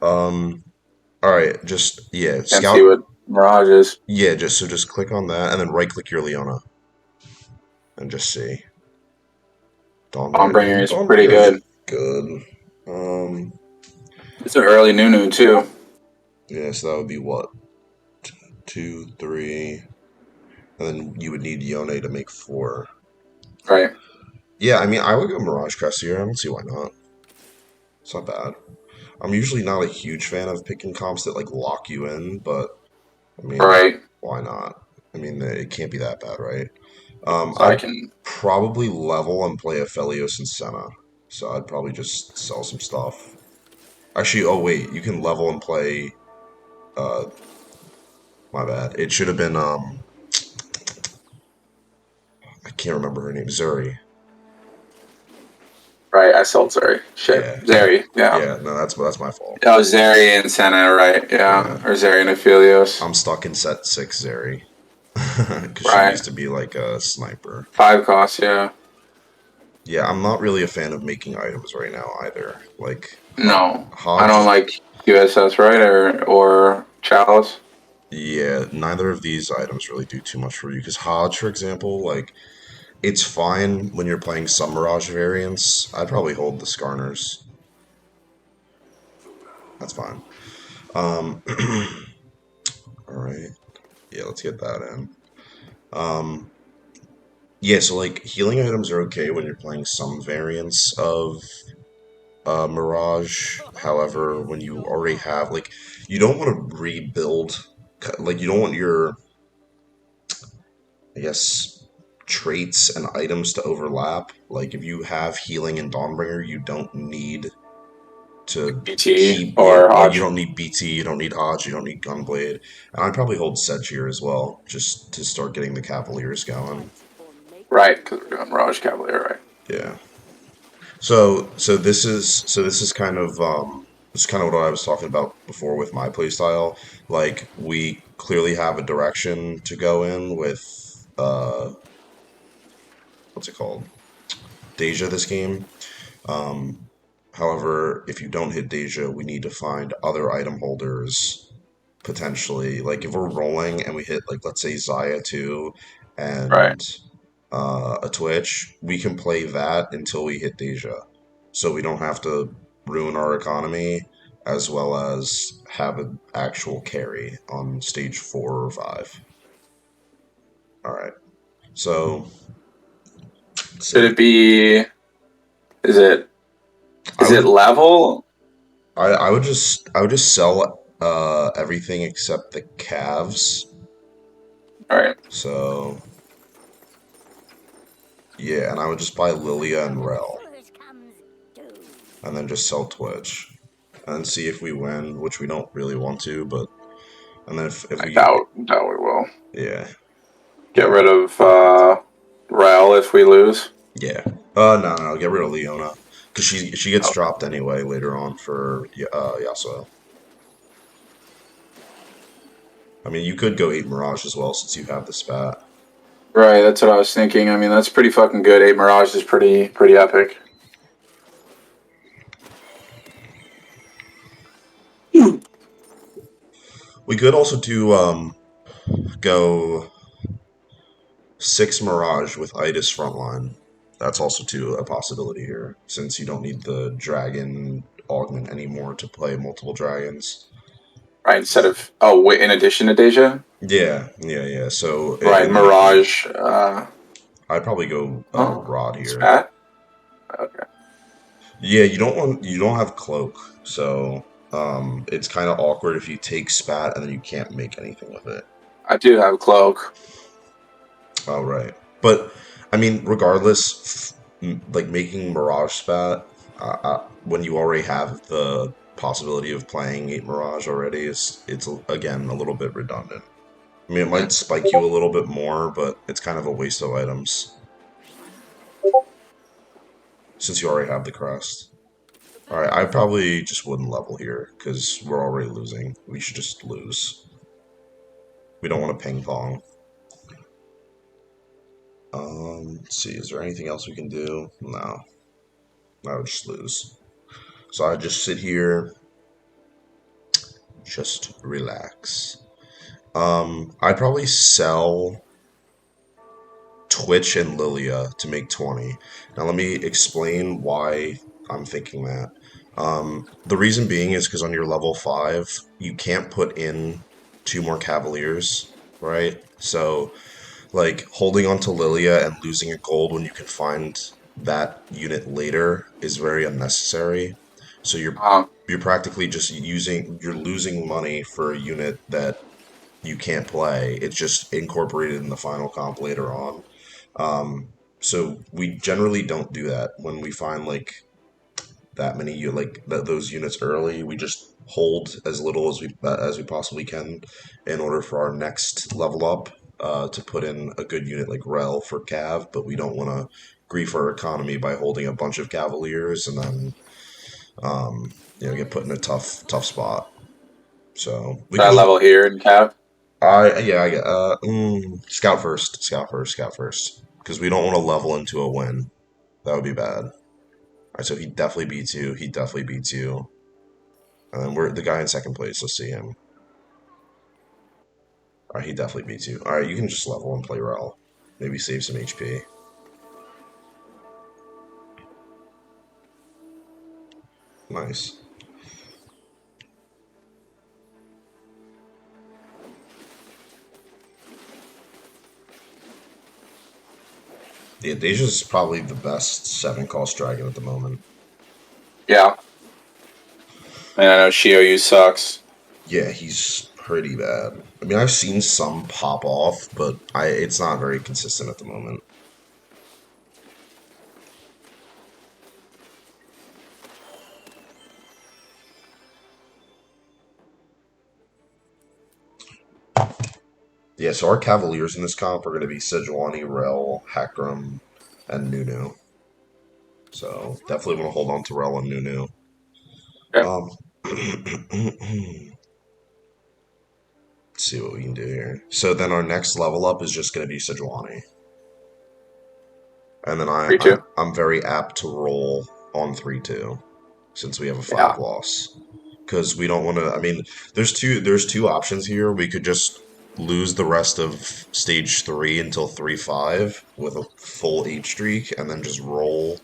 All right, just yeah, Can't see scout. what Mirage is. Yeah, just click on that and then right click your Leona and just see. Dawnbringer is pretty Dawnbringer is good. good. Um, It's an early Nunu too. yeah, so that would be what? Two, three, and then you would need Yone to make four. Right. Yeah, I mean, I would go Mirage Crest here. I don't see why not. It's not bad. I'm usually not a huge fan of picking comps that like lock you in, but I mean, Right. why not? I mean, it can't be that bad, right? So I I'd can. probably level and play Aphelios and Senna. So I'd probably just sell some stuff. Actually, oh wait, you can level and play. Uh, my bad. It should have been I can't remember her name. Zuri. Right. I sold Zeri. Shit. Yeah, Zeri. Yeah. yeah. No, that's my fault. Oh, Zeri and Senna. Right. Yeah. Yeah, Or Zeri and Aphelios. I'm stuck in set six Zuri because she Right. used to be like a sniper. 5 costs. Yeah. Yeah, I'm not really a fan of making items right now either. Like No, I don't Hodge. like USS. Right. Or Chalice. Yeah, neither of these items really do too much for you. Because Hodge, for example, like it's fine when you're playing some Mirage variants. I'd probably hold the Skarners. That's fine. Um, all right. Yeah, let's get that in. Um, yeah, so like healing items are okay when you're playing some variants of Mirage. However, when you already have like, you don't want to rebuild. Like you don't want your, I guess, traits and items to overlap. Like if you have healing and Dawnbringer, you don't need to BT keep, yeah, or like you Hodge. don't need BT, you don't need Hodge, you don't need Gunblade, and I'd probably hold Sedge here as well, just to start getting the Cavaliers going. Right. Because we're doing Mirage Cavalier. Right. Yeah. So this is kind of this is kind of what I was talking about before with my playstyle. Like we clearly have a direction to go in with what's it called? Deja this game. However, if you don't hit Deja, we need to find other item holders potentially. Like if we're rolling and we hit like let's say Zaya 2 Right. and a Twitch, we can play that until we hit Deja. So we don't have to ruin our economy as well as have an actual carry on stage 4 or 5. Alright. So let's Should see. it be? Is it? I Is it would level? I would just sell everything except the calves. All right. So yeah, and I would just buy Lilia and Rel, and then just sell Twitch, and then see if we win, which we don't really want to, but and then if I we doubt we will. yeah Get yeah rid of Rel if we lose. yeah no, get rid of Leona because she gets Okay. dropped anyway later on for Yasuo. I mean, you could go 8 Mirage as well since you have the spat. Right. That's what I was thinking. I mean, that's pretty fucking good. 8 Mirage is pretty epic. We could also do go 6 Mirage with Itis frontline. That's also too a possibility here, since you don't need the dragon augment anymore to play multiple dragons. Right. Instead of wait. In addition to Deja. Yeah. Right. And then if we, Mirage. I'd probably go Oh, Rod here. spat. Okay. Yeah, you don't have cloak, so it's kind of awkward if you take spat and then you can't make anything with it. I do have cloak. Oh right, but I mean, regardless, like making Mirage spat when you already have the possibility of playing 8 Mirage already is it's again a little bit redundant. I mean, it might spike you a little bit more, but it's kind of a waste of items since you already have the crest. Alright, I probably just wouldn't level here, because we're already losing. We should just lose. We don't want to ping pong. Let's see, is there anything else we can do? No. I would just lose. So I just sit here, Just relax. I'd probably sell Twitch and Lilia to make 20. Now, let me explain why I'm thinking that. The reason being is because on your level 5, you can't put in two more Cavaliers, right? So, like, holding on to Lilia and losing a gold when you can find that unit later is very unnecessary. So Um, you're practically just you're losing money for a unit that you can't play. It's just incorporated in the final comp later on. So we generally don't do that when we find like that many those units early. We just hold as little as we possibly can in order for our next level up to put in a good unit like Rel for Cav, but we don't want to grief our economy by holding a bunch of Cavaliers and then get put in a tough spot. So we should could I just level here in Cav? I yeah I get scout first because we don't want to level into a win. That would be bad. All right, so he definitely beats you. He definitely beats you. And then we're the guy in second place. Let's see him. All right, he definitely beats you. All right, you can just level and play Rel. Maybe save some HP. Nice. Yeah, Deja's probably the best 7 cost dragon at the moment. Yeah. And I know Shio sucks. Yeah, he's pretty bad. I mean, I've seen some pop off, but it's not very consistent at the moment. Yeah, so our Cavaliers in this comp are going to be Sejuani, Rel, Hakram, and Nunu. So definitely want to hold on to Rel and Nunu. Okay. Um, let's see what we can do here. So then our next level up is just going to be Sejuani. And then 3-2. I'm very apt to roll on 3-2 since we have a 5 Yeah. loss. Because we don't want to. I mean, there's two options here. We could just lose the rest of stage 3 until 3-5 with a full 8 streak, and then just roll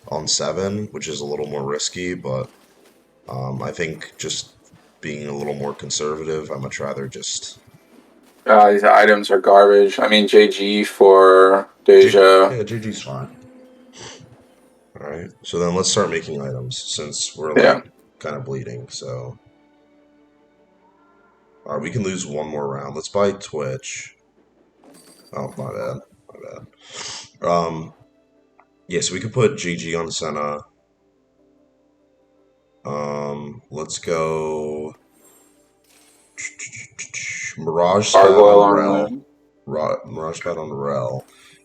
on 7, which is a little more risky. But I think just being a little more conservative, I'd much rather just These items are garbage. I mean, JG for Deja. Yeah, GG's fine. All right. So then let's start making items since we're Yeah. like kind of bleeding. So all right, we can lose one more round. Let's buy Twitch. Oh, my bad. My bad. Yeah, so we could put GG on Senna. Let's go Mirage Spat Gargoyle on on Rel. Lune. Mirage Spat on Rel.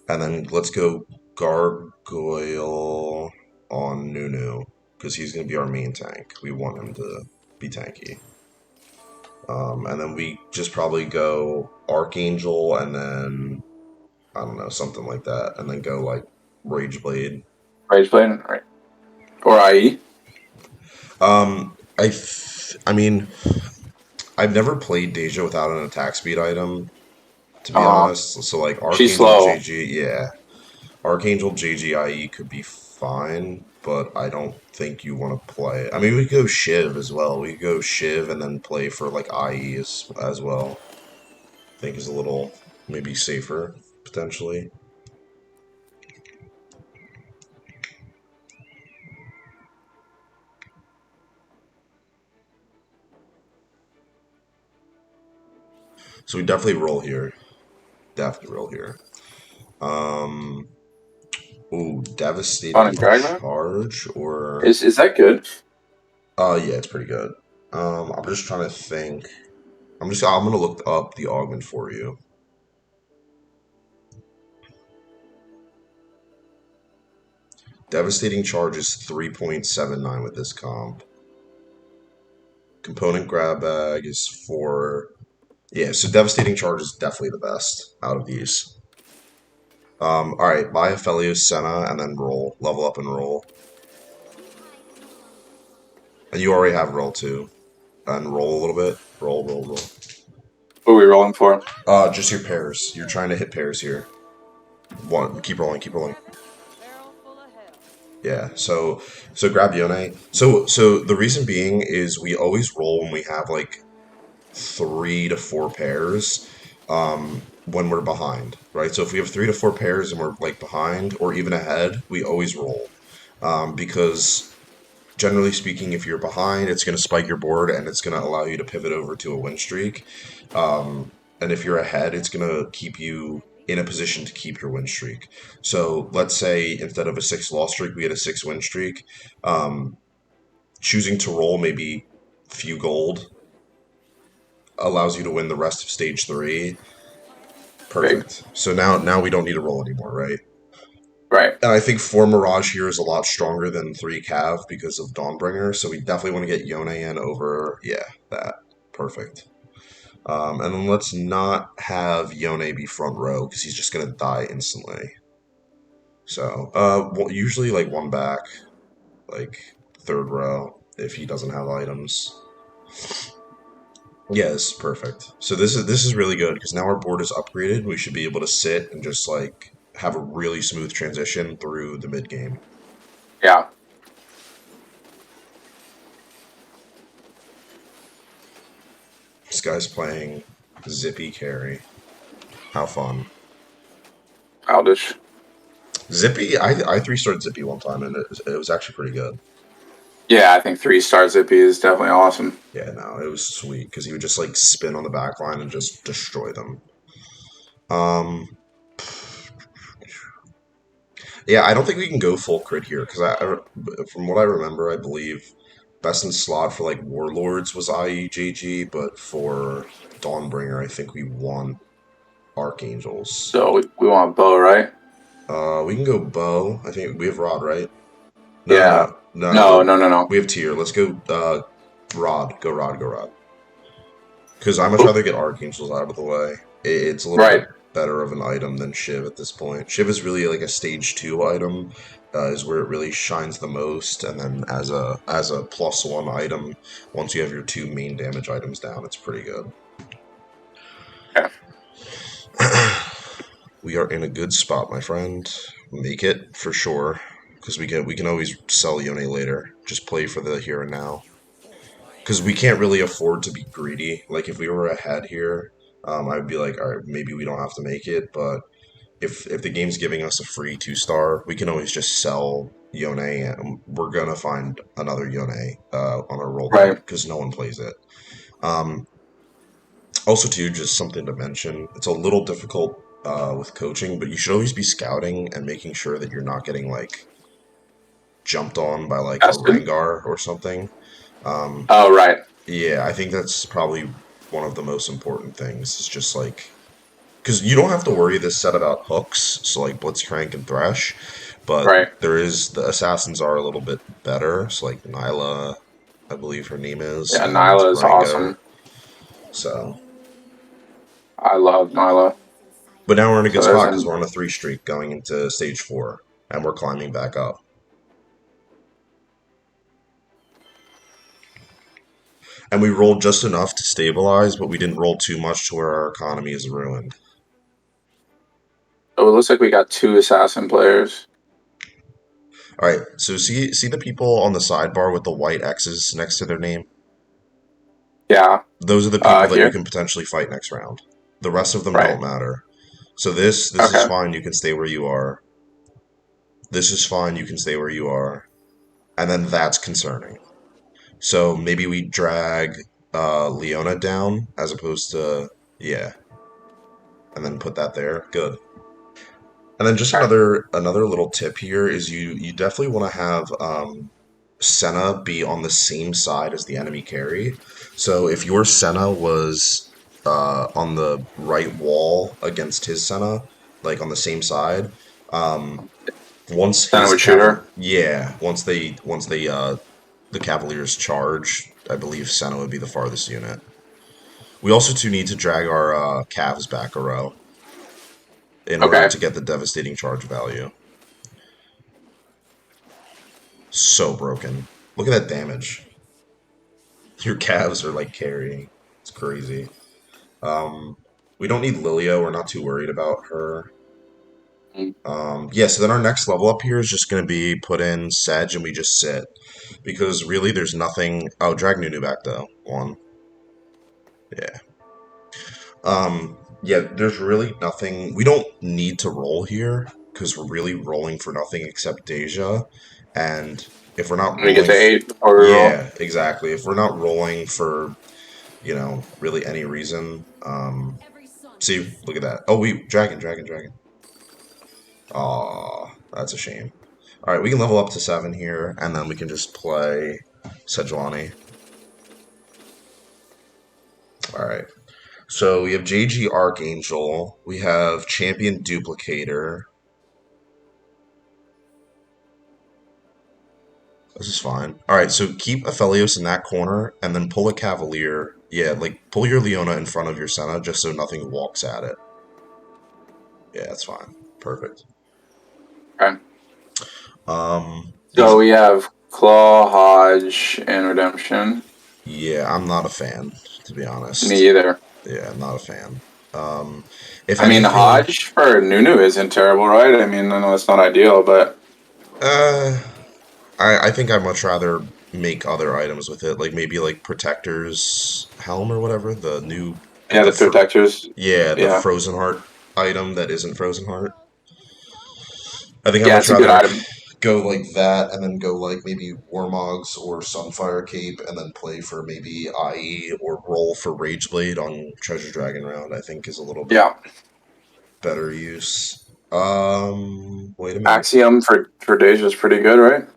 And then let's go Gargoyle on Nunu. Because he's going to be our main tank. We want him to be tanky. And then we just probably go Archangel and then, I don't know, something like that. And then go like Rage Blade. Rage Blade. Right. Or IE. I mean, I've never played Deja without an attack speed item, to be Uh, honest. So like she's Archangel slow. JG, yeah, Archangel JGIE could be fine, but I don't think you want to play. I mean, we could go Shiv as well. We could go Shiv and then play for like IE as well. I think is a little maybe safer potentially. So we definitely roll here. Definitely roll here. Um, ooh, Sonic devastating Dragon. charge or Is that good? yeah, it's pretty good. I'm just trying to think. I'm gonna look up the augment for you. Devastating charge is 3.79 with this comp. Component grab bag is 4. Yeah, so devastating charge is definitely the best out of these. All right, buy Aphelios Senna and then roll, level up and roll. And you already have roll too. and roll a little bit. Roll, roll, roll. What are we rolling for? Just your pairs. You're trying to hit pairs here. One, keep rolling, keep rolling. Yeah. So grab Yone. So the reason being is we always roll when we have like 3 to 4 pairs when we're behind, right? So if we have 3 to 4 pairs and we're like behind or even ahead, we always roll because generally speaking, if you're behind, it's going to spike your board and it's going to allow you to pivot over to a win streak. And if you're ahead, it's going to keep you in a position to keep your win streak. So let's say instead of a 6 loss streak, we had a 6 win streak. Um, Choosing to roll maybe few gold allows you to win the rest of stage 3. Big. Perfect. So now we don't need to roll anymore, right? Right. And I think 4 Mirage here is a lot stronger than 3 Cav because of Dawnbringer, so we definitely want to get Yone in over, yeah, that. Perfect. And then let's not have Yone be front row because he's just going to die instantly. So, well, usually like one back, like third row if he doesn't have items. Yes, perfect. So this is really good because now our board is upgraded. We should be able to sit and just like have a really smooth transition through the mid game. Yeah. This guy's playing Zippy carry. How fun. Childish. Zippy, I 3-starred Zippy one time and it was actually pretty good. Yeah, I think 3 star Zippy is definitely awesome. Yeah, no, it was sweet because he would just like spin on the back line and just destroy them. Um, yeah, I don't think we can go full crit here because from what I remember, I believe best in slot for like Warlords was IEJG, but for Dawnbringer, I think we want Archangels. So we want bow, right? We can go bow. I think we have rod, right? No, no, Yeah. no, no. No, no, no, no. We have tier. Let's go. Rod. Go rod. Go rod. Because I much Oop. rather get Archangels out of the way. It's a little bit Right. better of an item than Shiv at this point. Shiv is really like a stage 2 item. Is where it really shines the most, and then as a +1 item, once you have your 2 main damage items down, it's pretty good. Yeah. We are in a good spot, my friend. Make it for sure, because we can always sell Yone later. Just play for the here and now. Because we can't really afford to be greedy. Like if we were ahead here, I'd be like, all right, maybe we don't have to make it. But if the game's giving us a free 2-star, we can always just sell Yone, and we're gonna find another Yone on our roll deck Right. because no one plays it. Um, Also, too, just something to mention. It's a little difficult with coaching, but you should always be scouting and making sure that you're not getting like jumped on by like a Tested. Rengar or something. Um, Oh, right. yeah, I think that's probably one of the most important things. It's just like because you don't have to worry this set about hooks, so like Blitzcrank and Thresh, but Right. there is the assassins are a little bit better. So like Nyla, I believe her name is, Yeah, and Nyla is Rengar. awesome. So, I love Nyla. but now we're in a So good there's spot because an. we're on a 3 streak going into stage 4, and we're climbing back up. And we rolled just enough to stabilize, but we didn't roll too much to where our economy is ruined. Oh, it looks like we got 2 assassin players. All right, so see the people on the sidebar with the white X's next to their name. Yeah. Those are the people that you Here. can potentially fight next round. The rest of them Right. don't matter. So this is Okay. fine. You can stay where you are. This is fine. You can stay where you are. And then that's concerning. So maybe we drag Leona down as opposed to yeah, and then put that there. Good. And then just Okay. another little tip here is you definitely want to have Senna be on the same side as the enemy carry. So if your Senna was on the right wall against his Senna, like on the same side, um, once his Sandwich shooter. once they the Cavaliers charge, I believe Senna would be the farthest unit. We also too need to drag our Cavs back a row in order Okay. to get the devastating charge value. So broken. Look at that damage. Your calves are like carrying. It's crazy. Um, we don't need Lilia. We're not too worried about her. Mm. Yeah, so then our next level up here is just going to be put in Sedge and we just sit. Because really there's nothing... Oh, drag Nunu back though. One. Yeah. Yeah, there's really nothing... We don't need to roll here because we're really rolling for nothing except Deja. And if we're not We get rolling... to 8 before we roll. Yeah, exactly. If we're not rolling for, really any reason... See, look at that. Oh, dragon, dragon, dragon. Aw, that's a shame. Alright, we can level up to 7 here, and then we can just play Sejuani. Alright. So we have JG Archangel, we have Champion Duplicator. This is fine. Alright, so keep Aphelios in that corner, and then pull a Cavalier. Yeah, like, pull your Leona in front of your Senna, just so nothing walks at it. Yeah, that's fine. Perfect. Okay. These... So we have Claw, Hodge, and Redemption. Yeah, I'm not a fan, to be Me honest. either. Yeah, I'm not a fan. Um, if I mean, anything, Hodge for Nunu isn't terrible, right? I mean, I know it's not ideal, but uh, I think I'd much rather make other items with it, like maybe like Protector's Helm or whatever, the new, yeah, the the fr protectors. yeah, the Yeah, Frozen Heart item that isn't Frozen Heart. I think I'd yeah, much it's a good rather item. go like that and then go like maybe Warmogs or Sunfire Cape and then play for maybe IE or roll for Rageblade on Treasure Dragon round, I think is a little bit Yeah, better use. Wait a minute. Axiom for Deja is pretty good, right?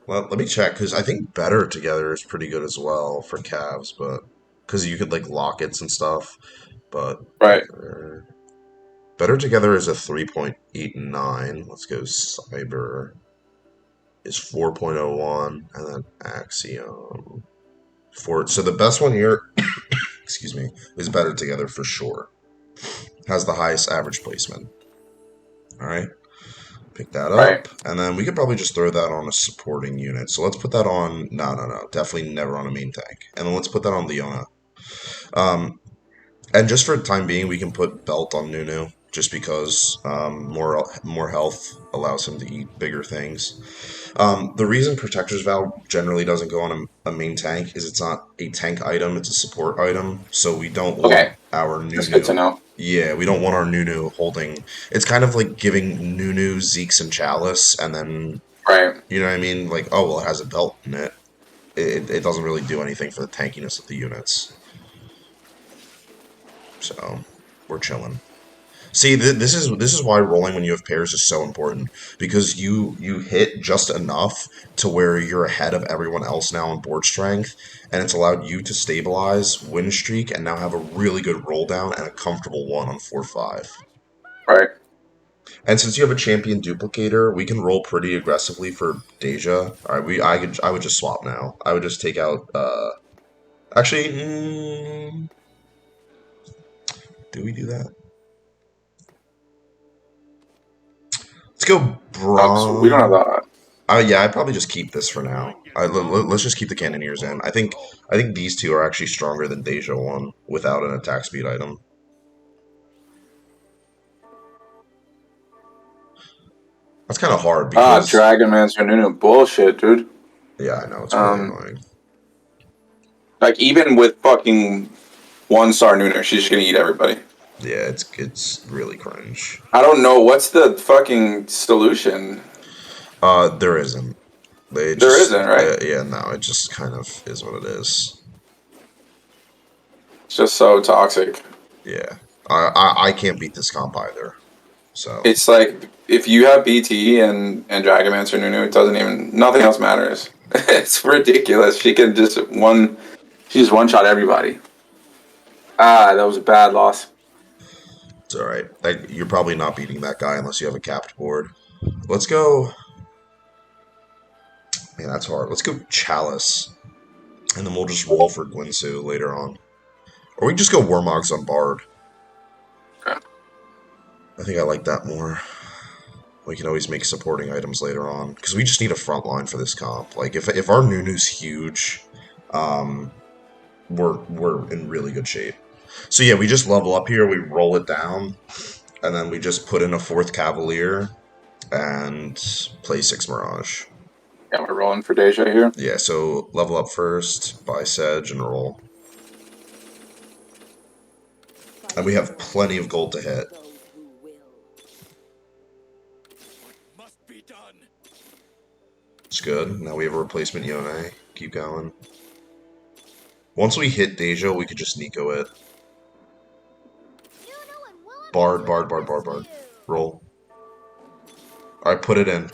Well, let me check because I think Better Together is pretty good as well for calves, but because you could like lockets and stuff. But Right, Better Together is a 3.89. Let's go Cyber is 4.01, and then Axiom for so the best one here, excuse me, is Better Together for sure. Has the highest average placement. All right. Pick that right. up, and then we could probably just throw that on a supporting unit. So let's put that on. No, no, no. Definitely never on a main tank. And then let's put that on Leona. Um, and just for the time being, we can put Belt on Nunu, just because more health allows him to eat bigger things. The reason Protector's Vow generally doesn't go on a main tank is it's not a tank item, it's a support item. So we don't want Okay, our that's good to Nunu. know. Yeah, we don't want our Nunu holding. It's kind of like giving Nunu, Zeke's, and Chalice, and then, Right, you know what I mean? Like, oh, well, it has a belt in it. It doesn't really do anything for the tankiness of the units. So, we're chilling. See, this is why rolling when you have pairs is so important because you hit just enough to where you're ahead of everyone else now on board strength, and it's allowed you to stabilize, win streak, and now have a really good roll down and a comfortable one on 4-5. right. And since you have a champion duplicator, we can roll pretty aggressively for Deja. All right, I would just swap now. I would just take out. Actually, do we do that? Let's go Oh, 'cause we don't have Braum. that. Yeah, I'd probably just keep this for now. Let's just keep the Cannoneers in. I think these two are actually stronger than Deja one without an attack speed item. That's kind of hard because Dragon Mancer Nunu bullshit, dude. yeah, I know it's really Um, annoying. like even with fucking 1 star Nunu, she's just gonna eat everybody. Yeah, it's really cringe. I don't know what's the fucking solution. There isn't. They There just isn't, right? yeah, no, it just kind of is what it is. It's just so toxic. Yeah, I can't beat this comp either. So It's like if you have BT and Dragomancer Nunu, it doesn't even nothing else matters. It's ridiculous. She can just she just one shot everybody. Ah, that was a bad loss. it's all right. You're probably not beating that guy unless you have a capped board. Let's go. Man, that's hard. Let's go Chalice, and then we'll just roll for Guinsoo later on, or we can just go Warmogs on Bard. Okay. I think I like that more. We can always make supporting items later on because we just need a front line for this comp. Like if our Nunu's huge, we're in really good shape. So yeah, we just level up here, we roll it down, and then we just put in a fourth Cavalier and play six Mirage. Yeah, we're rolling for Deja here. Yeah, so level up first, buy Sedge, and roll. And we have plenty of gold to hit. It's good. Now we have a replacement Yone. Keep going. Once we hit Deja, we could just Nico it. Bard, bard, bard, bard, bard. Roll. Alright, put it in.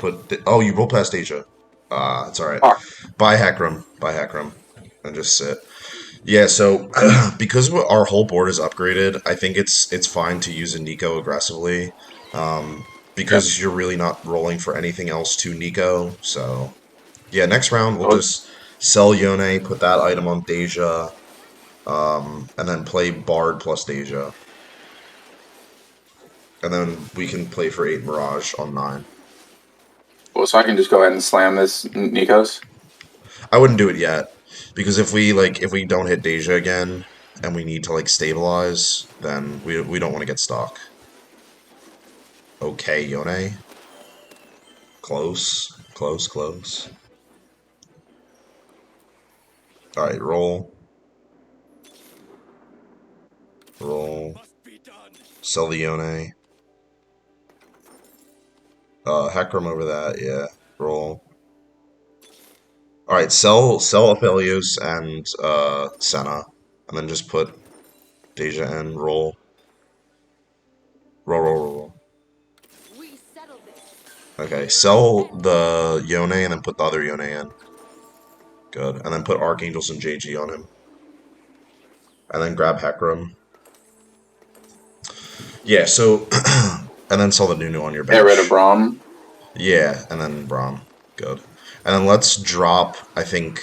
Oh, you roll past Deja. It's alright. Fuck. Buy Heckram. Buy Heckram. And just sit. Yeah, so because our whole board is upgraded, I think it's fine to use a Nico aggressively. Yeah. Because you're really not rolling for anything else to Nico. So yeah, next round we'll Oh, just sell Yone, put that item on Deja, and then play Bard plus Deja. And then we can play for 8 Mirage on 9. well, so I can just go ahead and slam this Nikos. I wouldn't do it yet. Because if we don't hit Deja again and we need to like stabilize, then we don't want to get stuck. Okay, Yone. Close. Close, close. Alright, roll. Roll. Sell the Yone. Heckram over that, yeah. Roll. Alright, sell Aphelios and Senna. And then just put Deja in. Roll. Roll, roll, roll, roll. Okay, sell the Yone and then put the other Yone in. Good. And then put Archangels and JG on him. And then grab Heckram. Yeah, so and then sell the Nunu on your Get rid of bench. Braum. Yeah, and then Braum. Good. And then let's drop, I think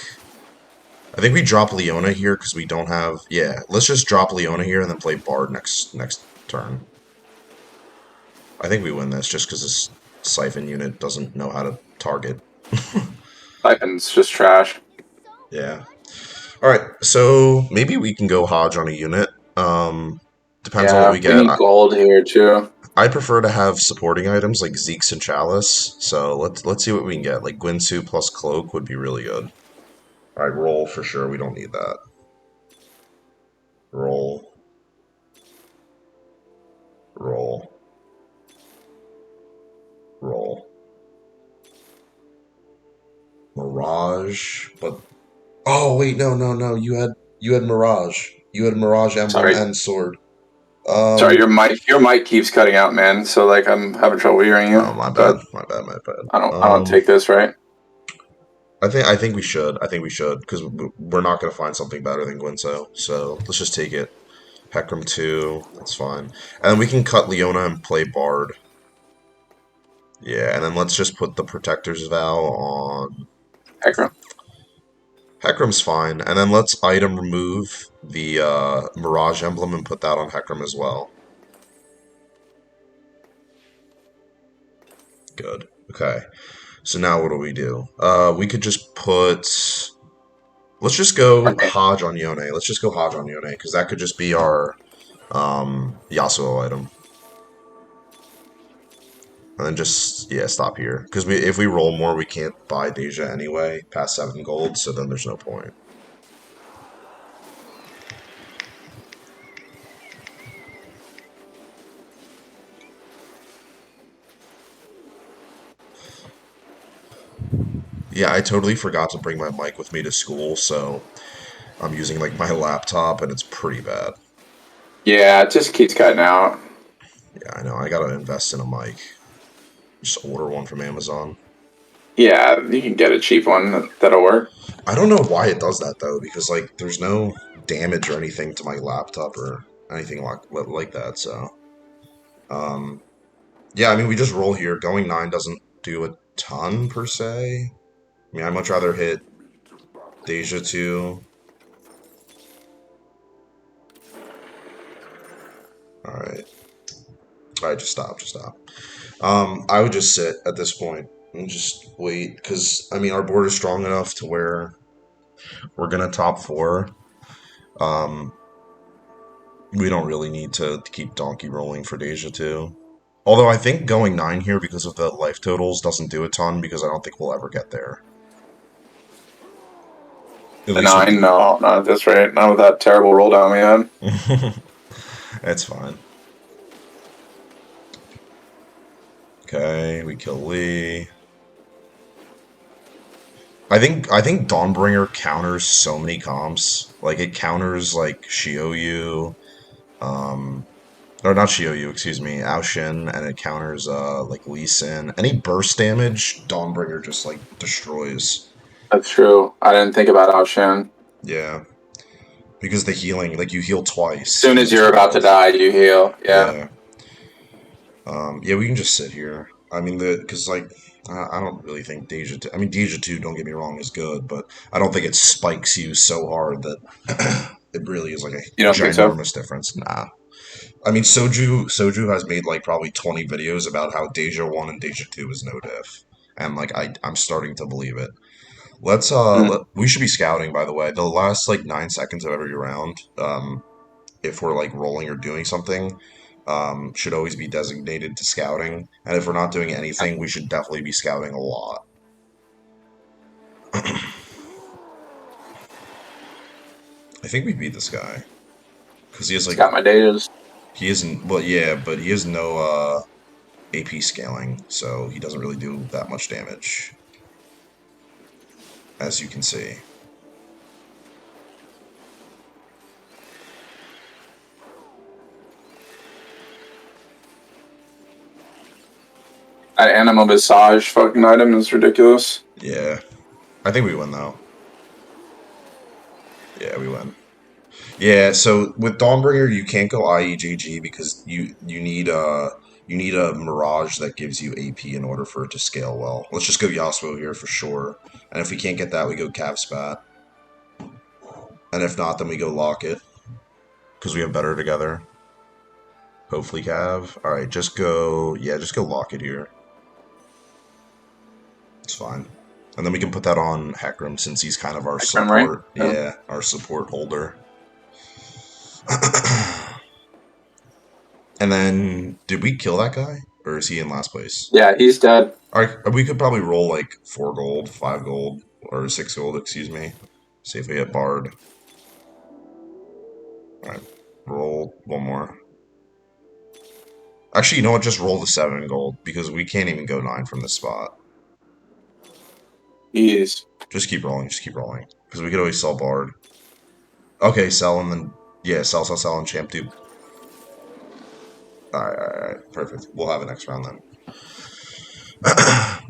we drop Leona here because we don't have, yeah, let's just drop Leona here and then play Bard next turn. I think we win this just because this Siphon unit doesn't know how to target. Siphon's just trash. Yeah. Alright, so maybe we can go Hodge on a unit. Depends on what we Yeah, we get. need gold here too. I prefer to have supporting items like Zeke's and Chalice, so let's see what we can get. Like Gwynsu plus Cloak would be really good. Alright, roll for sure, we don't need that. Roll. Roll. Roll. Mirage, but oh wait, no, no, no. You had Mirage. You had Mirage emblem Sorry. and sword. Sorry, your mic keeps cutting out, man. So like I'm having trouble hearing Oh, you. my bad, But my bad, my bad. I don't take this, right? I think we should. I think we should because we're not gonna find something better than Gwynso. So let's just take it. Heckram 2, that's fine. And then we can cut Leona and play Bard. Yeah, and then let's just put the Protector's Vow on. Heckram. Heckram's fine. And then let's item remove the Mirage emblem and put that on Heckram as well. Good. Okay. So now what do we do? We could just put. Let's just go Okay. Hodge on Yone. Let's just go Hodge on Yone because that could just be our Yasuo item. And then just yeah, stop here because if we roll more, we can't buy Deja anyway past 7 gold. So then there's no point. Yeah, I totally forgot to bring my mic with me to school, so I'm using like my laptop, and it's pretty bad. Yeah, it just keeps cutting out. Yeah, I know. I gotta invest in a mic. Just order one from Amazon. Yeah, you can get a cheap one that'll work. I don't know why it does that though, because like there's no damage or anything to my laptop or anything like that. So, um, yeah, I mean we just roll here. Going 9 doesn't do a ton per se. I mean I'd much rather hit Deja 2. All right, all right, just stop, just stop. I would just sit at this point and just wait because I mean our board is strong enough to where we're gonna top 4. Um, we don't really need to keep donkey rolling for Deja 2. Although I think going 9 here because of the life totals doesn't do a ton because I don't think we'll ever get there. At The least with 9, the... no, not at this rate. Not with that terrible roll down we had. That's fine. Okay, we kill Lee. I think Dawnbringer counters so many comps. Like it counters like Shioyu, um or not Shioyu, excuse me, Aoshin, and it counters like Lee Sin. Any burst damage, Dawnbringer just like destroys. That's true. I didn't think about Aoshin. Yeah. Because the healing, like you heal As twice, soon as heal you're two about to health. die, you heal. Yeah. Yeah. Yeah, we can just sit here. I mean, because like I don't really think Deja. I mean, Deja 2, don't get me wrong, is good, but I don't think it spikes you so hard that it really is like You a don't think so? ginormous difference. Nah. I mean, Soju has made like probably 20 videos about how Deja 1 and Deja 2 is no diff, and like I'm starting to believe it. Mm. We should be scouting, by the way. The last like 9 seconds of every round, if we're like rolling or doing something, should always be designated to scouting. And if we're not doing anything, we should definitely be scouting a lot. I think we beat this guy because he has It's like got my datas. he isn't well, yeah, but he has no AP scaling, so he doesn't really do that much damage, as you can see. That Anima Visage fucking item is ridiculous. Yeah, I think we win though. Yeah, we win. Yeah, so with Dawnbringer, you can't go IEGG because you need a Mirage that gives you AP in order for it to scale well. Let's just go Yasuo here for sure. And if we can't get that, we go Cav Spat. And if not, then we go Locket because we have better together. Hopefully Cav. All right, just go Locket here. It's fine. And then we can put that on Hecarim since he's kind of our Spectrum, right? support. Yeah. Yeah, our support holder. And then, did we kill that guy? Or is he in last place? Yeah, he's dead. Alright, we could probably roll like 4 gold, 5 gold, or 6 gold, excuse me. See if we hit Bard. Alright, roll one more. Actually, you know what? Just roll the 7 gold, because we can't even go 9 from this spot. He's Just keep rolling, just keep rolling. Because we could always sell Bard. Okay, sell and then... Yeah, sell, and champ dupe. Alright, perfect. We'll have it next round then.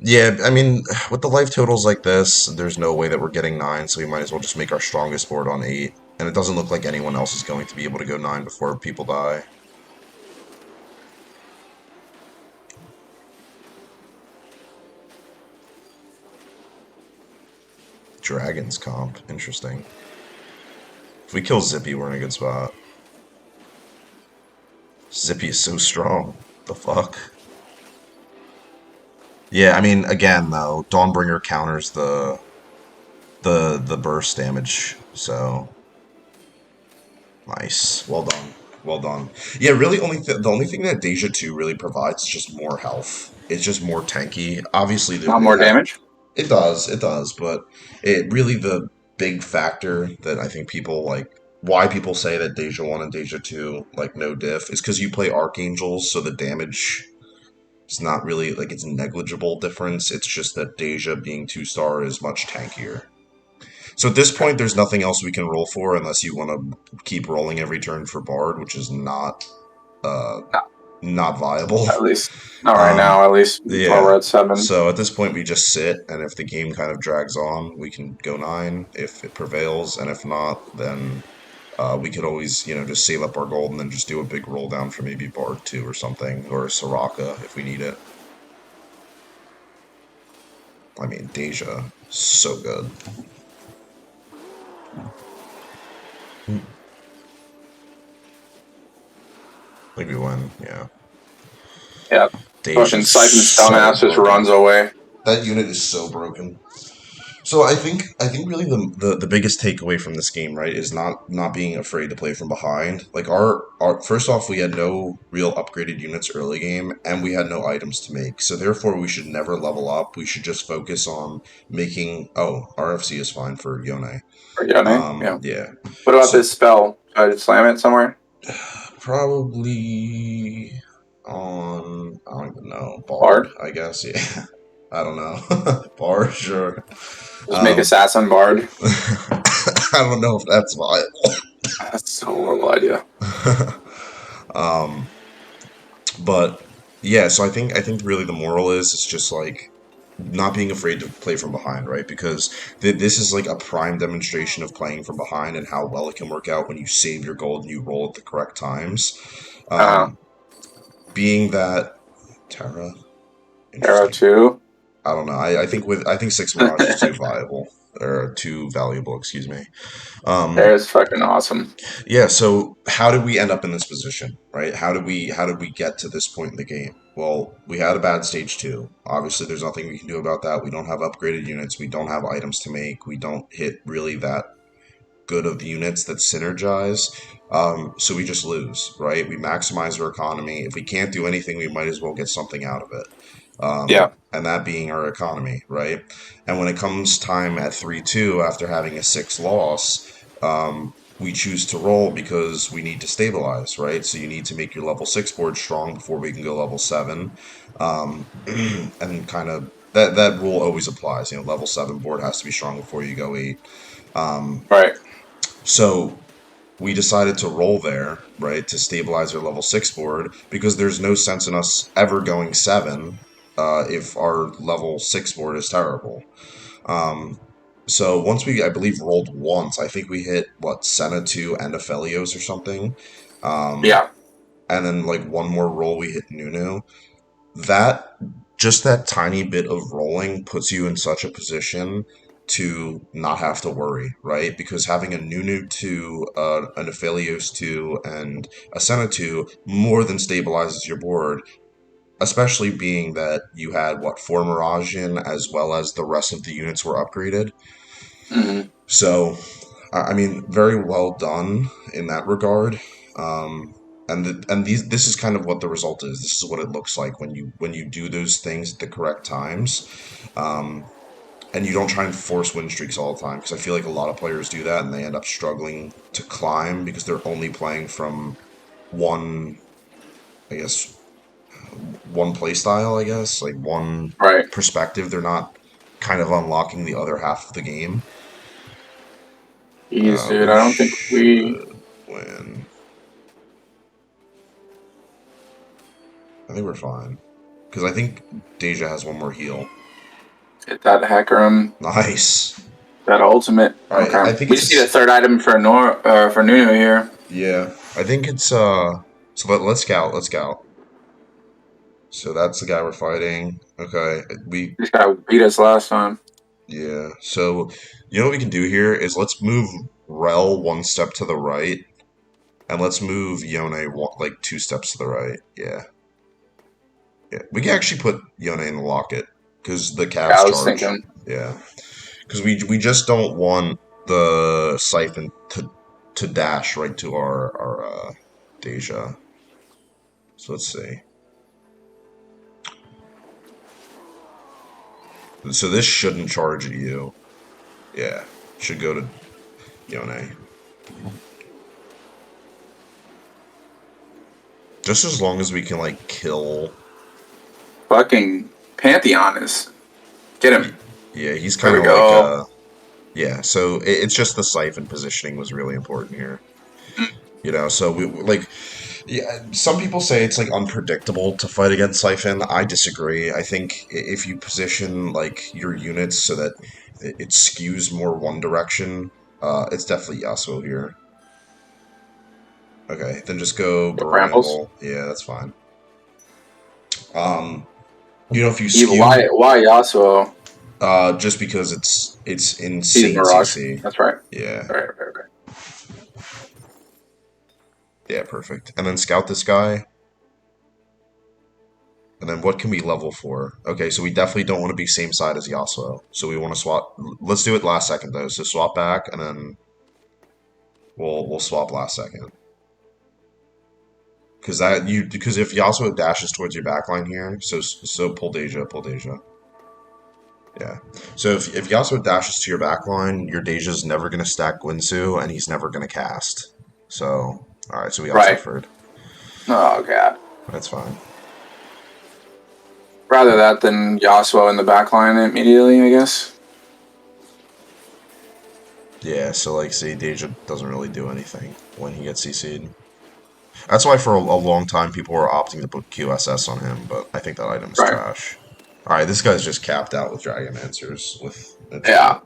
Yeah, I mean, with the life totals like this, there's no way that we're getting 9, so we might as well just make our strongest board on 8. And it doesn't look like anyone else is going to be able to go 9 before people die. Dragon's comp. Interesting. If we kill Zippy, we're in a good spot. Zippy is so strong. The fuck? Yeah, I mean, again, though, Dawnbringer counters the burst damage, so... Nice. Well done. Well done. Yeah, really, the only thing that Deja 2 really provides is just more health. It's just more tanky. Obviously, not more damage. it does, but it really the big factor that I think people like why people say that Deja 1 and Deja 2 like no diff is because you play Archangels, so the damage is not really like it's a negligible difference. It's just that Deja being 2-star is much tankier. So at this Okay. point, there's nothing else we can roll for unless you want to keep rolling every turn for Bard, which is uh, No, not viable. at least not right Um, now. At least while yeah. we're at 7. So at this point, we just sit, and if the game kind of drags on, we can go 9 if it prevails, and if not, then we could always, just save up our gold and then just do a big roll down for maybe Bard 2 or something, or a Soraka if we need it. I mean, Deja, so good. I think we win, yeah. Yeah. Fucking Deja's Siphon's so dumbass just broken. runs away. That unit is so broken. So I think really the biggest takeaway from this game, right, is not being afraid to play from behind. Like our first off, we had no real upgraded units early game, and we had no items to make. So therefore, we should never level up. We should just focus on making. Oh, RFC is fine for Yone. Or Yone? Yeah. Yeah. What about So this spell? Should I just slam it somewhere? probably on I don't even know Bard. Bard? I guess yeah. I don't know Bard sure. Just make Um, assassin bard. I don't know if that's viable. That's so horrible idea. um, but yeah, so I think really the moral is it's just like not being afraid to play from behind, right? Because this is like a prime demonstration of playing from behind and how well it can work out when you save your gold and you roll at the correct times. Uh, Um, being that Terra, Arrow interesting. 2. I don't know. I think six Mirage is too viable or too valuable. Excuse me. Um, There's fucking awesome. Yeah, so how did we end up in this position, right? How did we get to this point in the game? Well, we had a bad stage two. Obviously, there's nothing we can do about that. We don't have upgraded units. We don't have items to make. We don't hit really that good of units that synergize. So we just lose, right? We maximize our economy. If we can't do anything, we might as well get something out of it. Yeah. And that being our economy, right? And when it comes time at 3-2 after having a six loss, we choose to roll because we need to stabilize, right? So you need to make your level six board strong before we can go level seven, and kind of that rule always applies. Level seven board has to be strong before you go eight. Right. So we decided to roll there, right, to stabilize our level six board because there's no sense in us ever going seven if our level six board is terrible. Um, so once we, I believe, rolled once, I think we hit what Senna two and Aphelios or something, um, Yeah. and then like one more roll we hit Nunu. That just that tiny bit of rolling puts you in such a position to not have to worry, right? Because having a Nunu 2, an Aphelios 2, and a Senna 2 more than stabilizes your board, especially being that you had, what, 4 Mirage in, as well as the rest of the units were upgraded. Hmm. So, I mean, very well done in that regard. Um, and this is kind of what the result is. This is what it looks like when you do those things at the correct times, um, and you don't try and force win streaks all the time. Because I feel like a lot of players do that and they end up struggling to climb because they're only playing from one, I guess, one play style. I guess like one Right. perspective. They're not kind of unlocking the other half of the game. Jeez, dude. We I don't think we should win. I think we're fine. Because I think Deja has one more heal. hit that hacker Nice. that ultimate. I Okay. think We it's a just need a third item for for Nunu here. yeah. I think it's So let's scout. Let's scout. So that's the guy we're fighting. Okay. This guy beat us last time. Yeah. So you know what we can do here is let's move Rel one step to the right, and let's move Yone like two steps to the right. Yeah. Yeah. We can actually put Yone in the locket because the Yeah, Cavs I was charge. thinking. Yeah. Because we just don't want the siphon to dash right to our Deja. So let's see. So this shouldn't charge at you. Yeah, should go to Yone. Just as long as we can like kill. Fucking Pantheon is. Get him. Yeah, he's There kind we of like go. yeah. So it's just the siphon positioning was really important here. So we like yeah, some people say it's like unpredictable to fight against Siphon. I disagree. I think if you position like your units so that it skews more one direction, it's definitely Yasuo here. Okay, then just go Brambles. Bramble. Yeah, that's fine. Um, if you Eva, skew, why Yasuo? just because it's He's insane Mirage. CC. That's right. Yeah, Right. yeah, perfect. And then scout this guy, and And then what can we level for? Okay, so we definitely don't want to be same side as Yasuo. So we want to swap. Let's do it last second though. So swap back, and then we'll swap last second. Because if Yasuo dashes towards your backline here, so pull Deja. Yeah. So if Yasuo dashes to your backline, your Deja's never gonna stack Guinsoo, and he's never gonna cast. So all right, so we Right. outsuffered. Oh god. That's fine. Rather that than Yasuo in the backline immediately, I guess. Yeah. So like, see, Deja doesn't really do anything when he gets CC'd. That's why for a long time people were opting to put QSS on him, but I think that item is Right. trash. All right, this guy's just capped out with Dragon Answers with it's Yeah.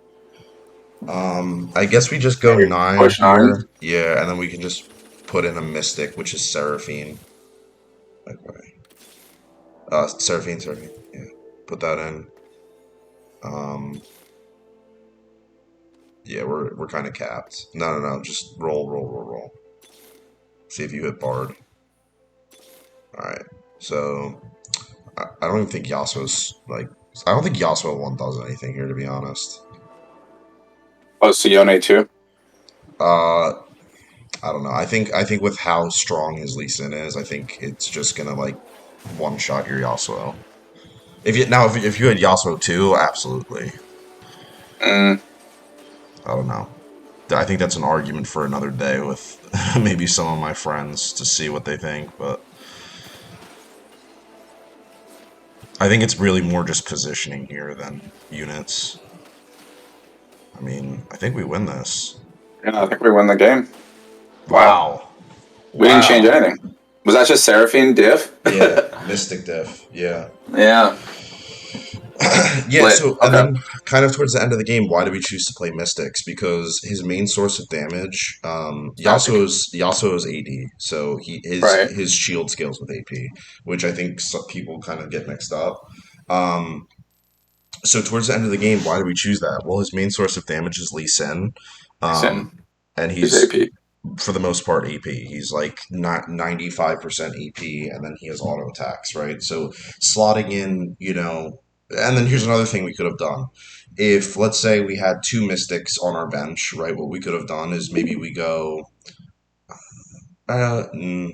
fine. I guess we just go Maybe 9 push 9. here. Yeah, and then we can just put in a Mystic, which is Seraphine. Okay. Seraphine. Yeah, put that in. Um, yeah, we're kind of capped. No. Just roll. See if you hit Bard. All right. So I don't even think Yasuo's like. I don't think Yasuo one does anything here, to be honest. Oh, Sione too. Uh, I don't know. I think with how strong his Lee Sin is, I think it's just gonna like one shot your Yasuo. If you had Yasuo too, absolutely. Mm, I don't know. I think that's an argument for another day with maybe some of my friends to see what they think, but I think it's really more just positioning here than units. I mean, I think we win this. yeah, I think we win the game. Wow. Wow. We didn't change Wow. anything. Was that just Seraphine diff? Yeah, Mystic Diff. Yeah. Yeah. Yeah, Lit. so and Okay. then kind of towards the end of the game, why do we choose to play Mystics? Because his main source of damage, Magic. Yasuo's AD, so Right. his shield scales with AP, which I think some people kind of get mixed up. Um, so towards the end of the game, why do we choose that? Well, his main source of damage is Lee Sin, Sin. and He's he's AP. for the most part AP. He's like not 95% AP, and then he has auto attacks, right? So slotting in, and then here's another thing we could have done. If let's say we had two mystics on our bench, right? What we could have done is maybe we go, uh, mm,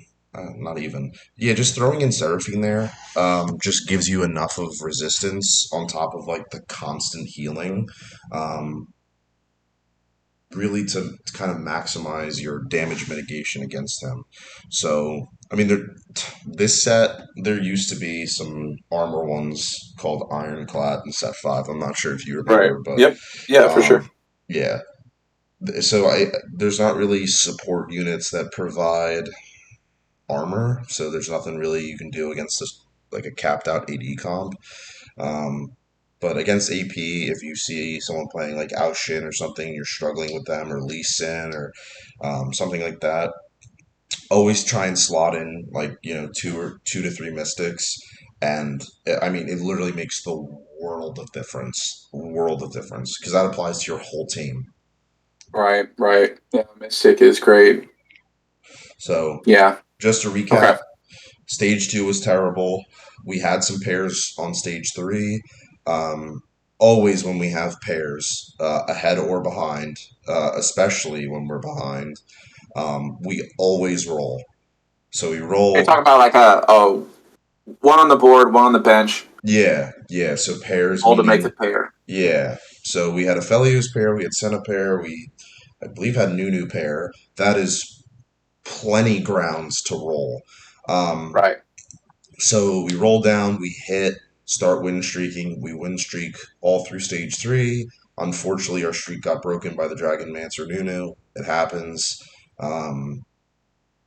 not even, yeah, just throwing in Seraphine there, just gives you enough of resistance on top of like the constant healing. Um, really to kind of maximize your damage mitigation against them. So, I mean, this set, there used to be some armor ones called Ironclad in set 5. I'm not sure if you Right. remember, but Yep. Yeah, for sure. um, yeah. So there's not really support units that provide armor, so there's nothing really you can do against this like a capped out AD comp. Um, but against AP, if you see someone playing like Shin or something, you're struggling with them, or Lee Sin or something like that, always try and slot in like two to three mystics, and I mean it literally makes the world of difference because that applies to your whole team. Right. Right. Yeah, Mystic is great. So Yeah. just to Okay. recap, stage two was terrible. We had some pairs on stage three. Um, Always when we have pairs ahead or behind, especially when we're behind, we always roll. So we You're roll, talking about like a one on the board, one on the bench, yeah. So pairs all to make the meaning, pair. yeah. So we had a Felius pair, we had Senna pair, we I believe had Nunu pair. That is plenty grounds to roll. Um, Right. So we roll down, we hit, start win streaking. We win streak all through stage three. Unfortunately, our streak got broken by the Dragon Mancer Nunu. It happens. Um,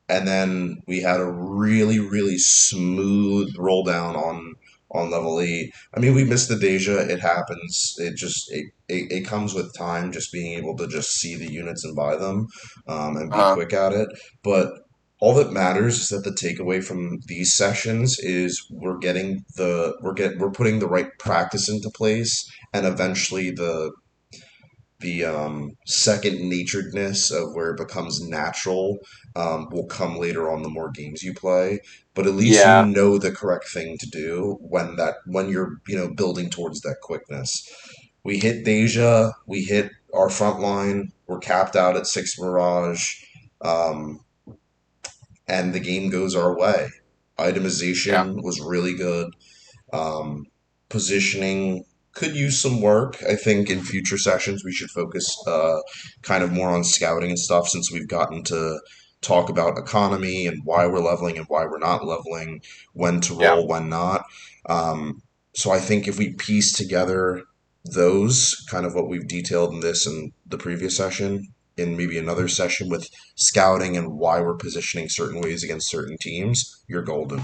and then we had a really, really smooth roll down on level 8. I mean, we missed the Deja. It happens. It comes with time, just being able to just see the units and buy them, and be Uh-huh. quick at it. But all that matters is that the takeaway from these sessions is we're putting the right practice into place, and eventually the second naturedness of where it becomes natural will come later on the more games you play. But at least you Yeah, know the correct thing to do when you're building towards that quickness. We hit Deja, we hit our front line, we're capped out at six Mirage, um, and the game goes our way. yeah, Itemization was really good. Um, Positioning could use some work. I think in future sessions we should focus kind of more on scouting and stuff since we've gotten to talk about economy and why we're leveling and why we're not leveling, when to yeah. roll, when not. Um, so I think if we piece together those, kind of what we've detailed in this and the previous session, in maybe another session with scouting and why we're positioning certain ways against certain teams, you're golden.